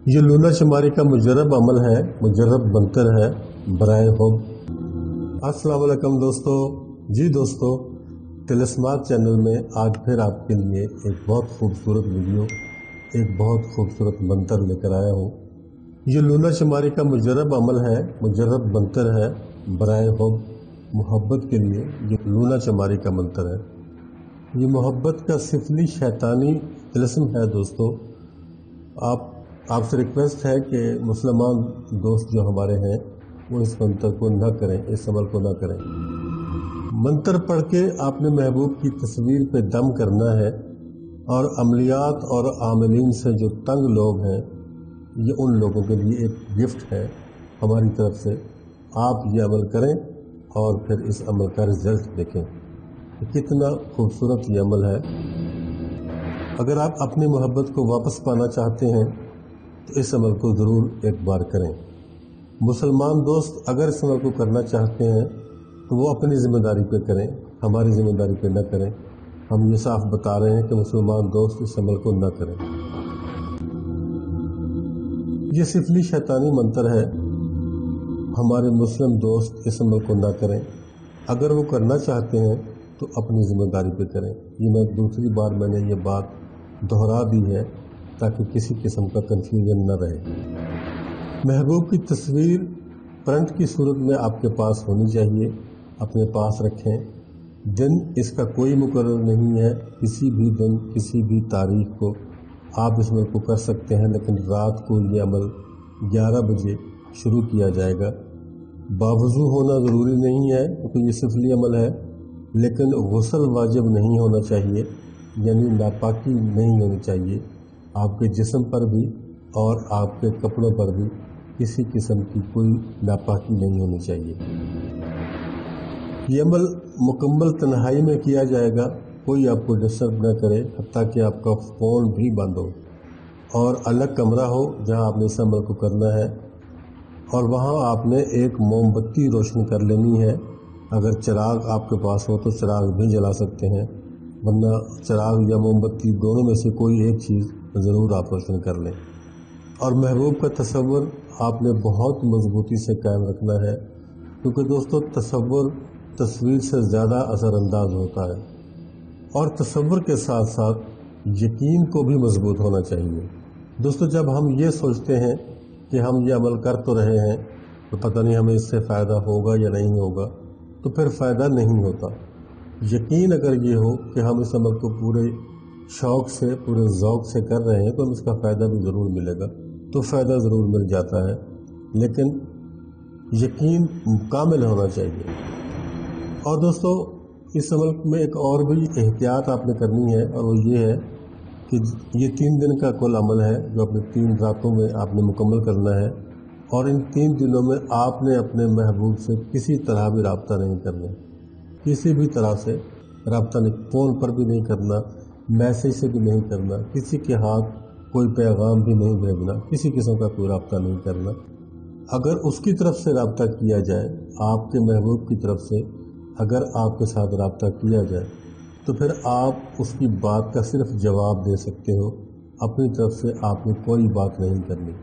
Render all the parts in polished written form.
یہ लूना शुमारी का मुजर्रब अमल है, मुजर्रब बनतर है बराए होब। अस्सलाम वालेकुम दोस्तों। जी दोस्तों, तिलस्मात चैनल में आज फिर आपके लिए एक बहुत खूबसूरत वीडियो, एक बहुत खूबसूरत बनतर लेकर आया हूँ। ये लूना शुमारी का मुजर्रब अमल है, मुजर्रब बनतर है बराए होब। मोहब्बत के लिए ये लूना शुमारी का मंतर है। ये मोहब्बत का सिफली शैतानी तिलस्म है दोस्तों। आपसे रिक्वेस्ट है कि मुसलमान दोस्त जो हमारे हैं वो इस मंतर को न करें, इस अमल को न करें। मंतर पढ़ के आपने महबूब की तस्वीर पे दम करना है, और अमलियात और आमिलीन से जो तंग लोग हैं, ये उन लोगों के लिए एक गिफ्ट है हमारी तरफ से। आप ये अमल करें और फिर इस अमल का रिजल्ट देखें। कितना खूबसूरत ये अमल है। अगर आप अपनी मोहब्बत को वापस पाना चाहते हैं तो इस अमल को ज़रूर एक बार करें। मुसलमान दोस्त अगर इस अमल को करना चाहते हैं तो वो अपनी ज़िम्मेदारी पे करें, हमारी ज़िम्मेदारी पे न करें। हम ये साफ बता रहे हैं कि मुसलमान दोस्त इस अमल को न करें। ये सिफली शैतानी मंतर है, हमारे मुस्लिम दोस्त इस अमल को न करें। अगर वो करना चाहते हैं तो अपनी ज़िम्मेदारी पे करें। ये मैं दूसरी बार मैंने ये बात दोहरा दी है ताकि किसी किस्म का कंफ्यूजन न रहे। महबूब की तस्वीर प्रिंट की सूरत में आपके पास होनी चाहिए, अपने पास रखें। दिन इसका कोई मुकर्रर नहीं है, किसी भी दिन किसी भी तारीख को आप इस अमल को कर सकते हैं, लेकिन रात को ये अमल 11 बजे शुरू किया जाएगा। बावजू होना ज़रूरी नहीं है क्योंकि ये सिफली अमल है, लेकिन गुस्ल वाजिब नहीं होना चाहिए, यानी नापाकी नहीं होनी चाहिए। आपके जिस्म पर भी और आपके कपड़ों पर भी किसी किस्म की कोई नापाकी नहीं होनी चाहिए। ये अमल मुकम्मल तन्हाई में किया जाएगा, कोई आपको डिस्टर्ब न करे, हत्ता कि आपका फ़ोन भी बंद हो और अलग कमरा हो जहां आपने इस अमल को करना है, और वहां आपने एक मोमबत्ती रोशन कर लेनी है। अगर चिराग आपके पास हो तो चिराग भी जला सकते हैं, वरना चिराग या मोमबत्ती दोनों में से कोई एक चीज़ ज़रूर आप रोशन कर लें। और महबूब का तसव्वुर आपने बहुत मजबूती से कायम रखना है, क्योंकि दोस्तों तसव्वुर तस्वीर से ज़्यादा असरअंदाज होता है, और तसव्वुर के साथ साथ यकीन को भी मजबूत होना चाहिए। दोस्तों, जब हम ये सोचते हैं कि हम ये अमल कर तो रहे हैं तो पता नहीं हमें इससे फ़ायदा होगा या नहीं होगा, तो फिर फ़ायदा नहीं होता। यकीन अगर ये हो कि हम इस अमल को पूरे शौक़ से, पूरे ज़ौक़ से कर रहे हैं तो हमें इसका फ़ायदा भी ज़रूर मिलेगा, तो फ़ायदा ज़रूर मिल जाता है, लेकिन यकीन कामिल होना चाहिए। और दोस्तों, इस अमल में एक और भी एहतियात आपने करनी है, और वो ये है कि ये 3 दिन का कुल अमल है जो अपने 3 रातों में आपने मुकम्मल करना है, और इन 3 दिनों में आपने अपने महबूब से किसी तरह भी रब्ता नहीं करना, किसी भी तरह से रब्ता नहीं, फ़ोन पर भी नहीं करना, मैसेज से भी नहीं करना, किसी के हाथ कोई पैगाम भी नहीं भेजना, किसी किस्म का कोई रब्ता नहीं करना। अगर उसकी तरफ से रब्ता किया जाए, आपके महबूब की तरफ से अगर आपके साथ रब्ता किया जाए, तो फिर आप उसकी बात का सिर्फ जवाब दे सकते हो। अपनी तरफ से आपने कोई बात नहीं करनी,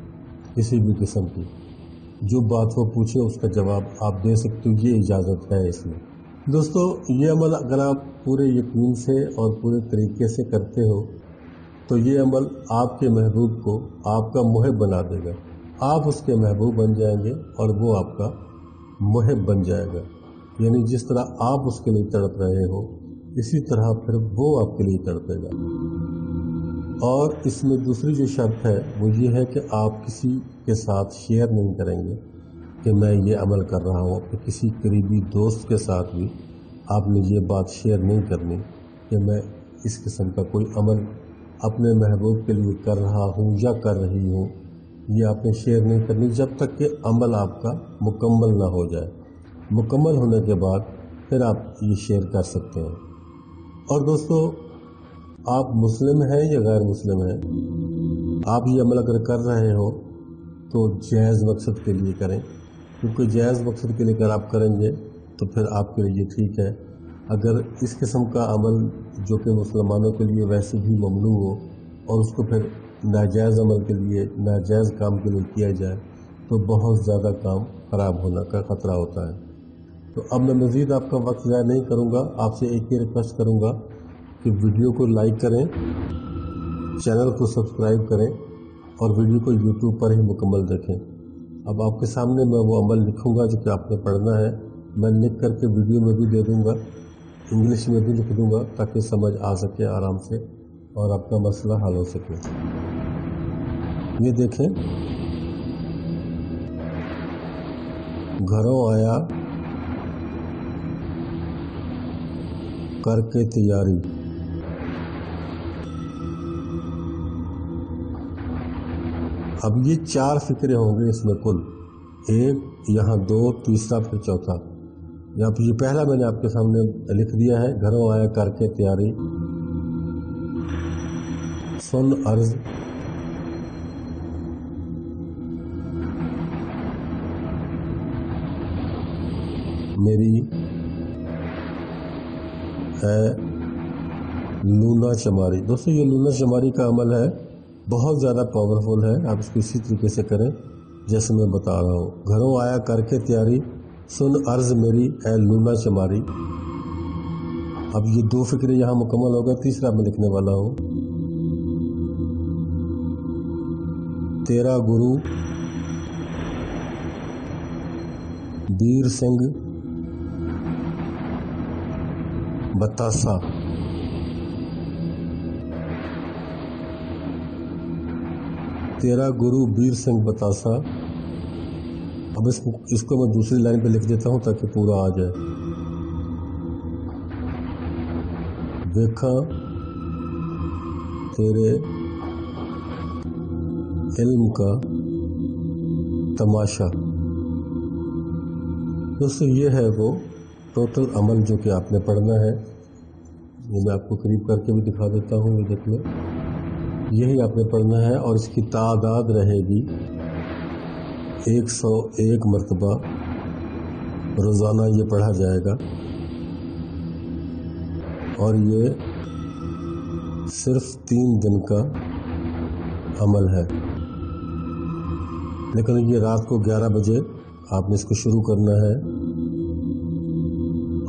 किसी भी किस्म की। जो बात वो पूछे उसका जवाब आप दे सकते हो, ये इजाज़त है इसमें। दोस्तों, ये अमल अगर आप पूरे यकीन से और पूरे तरीके से करते हो तो ये अमल आपके महबूब को आपका मुहिब बना देगा। आप उसके महबूब बन जाएंगे और वो आपका मुहिब बन जाएगा। यानी जिस तरह आप उसके लिए तड़प रहे हो, इसी तरह फिर वो आपके लिए तड़पेगा। और इसमें दूसरी जो शर्त है वो ये है कि आप किसी के साथ शेयर नहीं करेंगे कि मैं ये अमल कर रहा हूँ। अपने किसी करीबी दोस्त के साथ भी आपने ये बात शेयर नहीं करनी कि मैं इस किस्म का कोई अमल अपने महबूब के लिए कर रहा हूँ या कर रही हूँ। ये आपने शेयर नहीं करनी जब तक कि अमल आपका मुकम्मल ना हो जाए। मुकम्मल होने के बाद फिर आप ये शेयर कर सकते हैं। और दोस्तों, आप मुस्लिम हैं या गैर मुस्लिम हैं, आप ये अमल अगर कर रहे हो तो जायज़ मकसद के लिए करें, क्योंकि जायज़ मकसद के लिए अगर आप करेंगे तो फिर आपके लिए ठीक है। अगर इस किस्म का अमल जो कि मुसलमानों के लिए वैसे भी ममनू हो और उसको फिर नाजायज़ अमल के लिए, नाजायज़ काम के लिए किया जाए तो बहुत ज़्यादा काम ख़राब होने का ख़तरा होता है। तो अब मैं मज़ीद आपका वक्त ज़ाया नहीं करूँगा, आपसे एक ही रिक्वेस्ट करूँगा कि वीडियो को लाइक करें, चैनल को सब्सक्राइब करें और वीडियो को यूट्यूब पर ही मुकम्मल देखें। अब आपके सामने मैं वो अमल लिखूँगा जो कि आपने पढ़ना है। मैं लिख करके वीडियो में भी दे दूँगा, इंग्लिश में भी लिख दूँगा ताकि समझ आ सके आराम से और आपका मसला हल हो सके। ये देखें, घरों आया करके तैयारी, अब ये 4 फिक्रे होंगे इसमें कुल, 1, यहाँ 2, तीसरा, फिर चौथा। यहाँ पर ये पहला मैंने आपके सामने लिख दिया है, घरों आया करके तैयारी, सुन अर्ज, मेरी है लूना चमारी। दोस्तों ये लूना चमारी का अमल है, बहुत ज़्यादा पावरफुल है। आप इसको इसी तरीके से करें जैसे मैं बता रहा हूँ। घरों आया करके तैयारी, सुन अर्ज मेरी है लूना चमारी। अब ये 2 फिक्रे यहाँ मुकम्मल हो गए। तीसरा मैं लिखने वाला हूँ, तेरा गुरु बीर सिंह बतासा। तेरा गुरु बीर सिंह बतासा। अब इसको मैं दूसरी लाइन पे लिख देता हूँ ताकि पूरा आ जाए। देखा तेरे इल्म का तमाशा। दोस्तों ये है वो टोटल अमल जो कि आपने पढ़ना है। ये मैं आपको करीब करके भी दिखा देता हूँ, ये देख लो, यही आपने पढ़ना है और इसकी तादाद रहेगी 101 मरतबा रोज़ाना ये पढ़ा जाएगा और ये सिर्फ 3 दिन का अमल है। लेकिन ये रात को 11 बजे आपने इसको शुरू करना है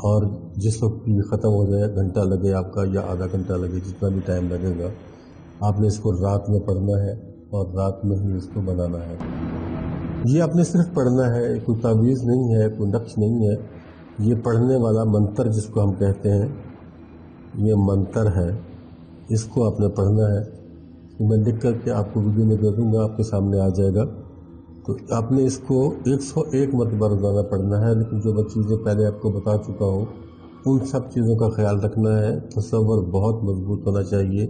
और जिस वक्त ये ख़त्म हो जाए, घंटा लगे आपका या आधा घंटा लगे, जितना भी टाइम लगेगा, आपने इसको रात में पढ़ना है और रात में ही इसको बनाना है। ये आपने सिर्फ पढ़ना है, कोई तावीज़ नहीं है, कोई नक्श नहीं है। ये पढ़ने वाला मंत्र जिसको हम कहते हैं, ये मंत्र है, इसको आपने पढ़ना है। तो मैं लिख करके आपको वीडियो में दे दूँगा, आपके सामने आ जाएगा। तो आपने इसको 101 मरतबा रोज़ाना पढ़ना है। लेकिन जो मैं चीज़ें पहले आपको बता चुका हूँ, उन सब चीज़ों का ख्याल रखना है। तसव्वुर बहुत मजबूत होना चाहिए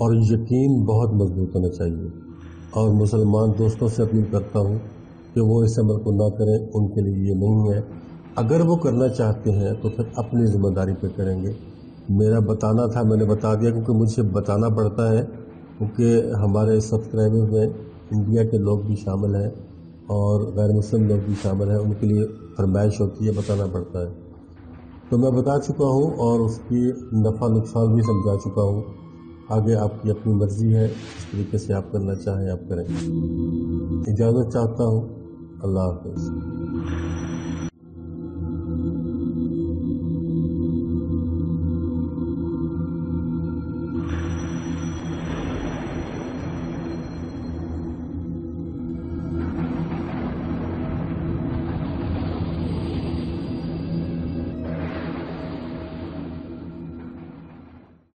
और यकीन बहुत मजबूत होना चाहिए। और मुसलमान दोस्तों से अपील करता हूँ कि वो इस अमल को ना करें, उनके लिए ये नहीं है। अगर वो करना चाहते हैं तो फिर अपनी ज़िम्मेदारी पे करेंगे। मेरा बताना था, मैंने बता दिया, क्योंकि मुझे बताना पड़ता है, क्योंकि हमारे सब्सक्राइबर्स में इंडिया के लोग भी शामिल हैं और गैर मुस्लिम लोग भी शामिल हैं। उनके लिए फरमाइश होती है, बताना पड़ता है। तो मैं बता चुका हूँ और उसकी नफ़ा नुकसान भी समझा चुका हूँ। आगे आपकी अपनी मर्ज़ी है, इस तरीके से आप करना चाहें आप करें। इजाज़त चाहता हूँ। अल्लाह हाफ़िज़।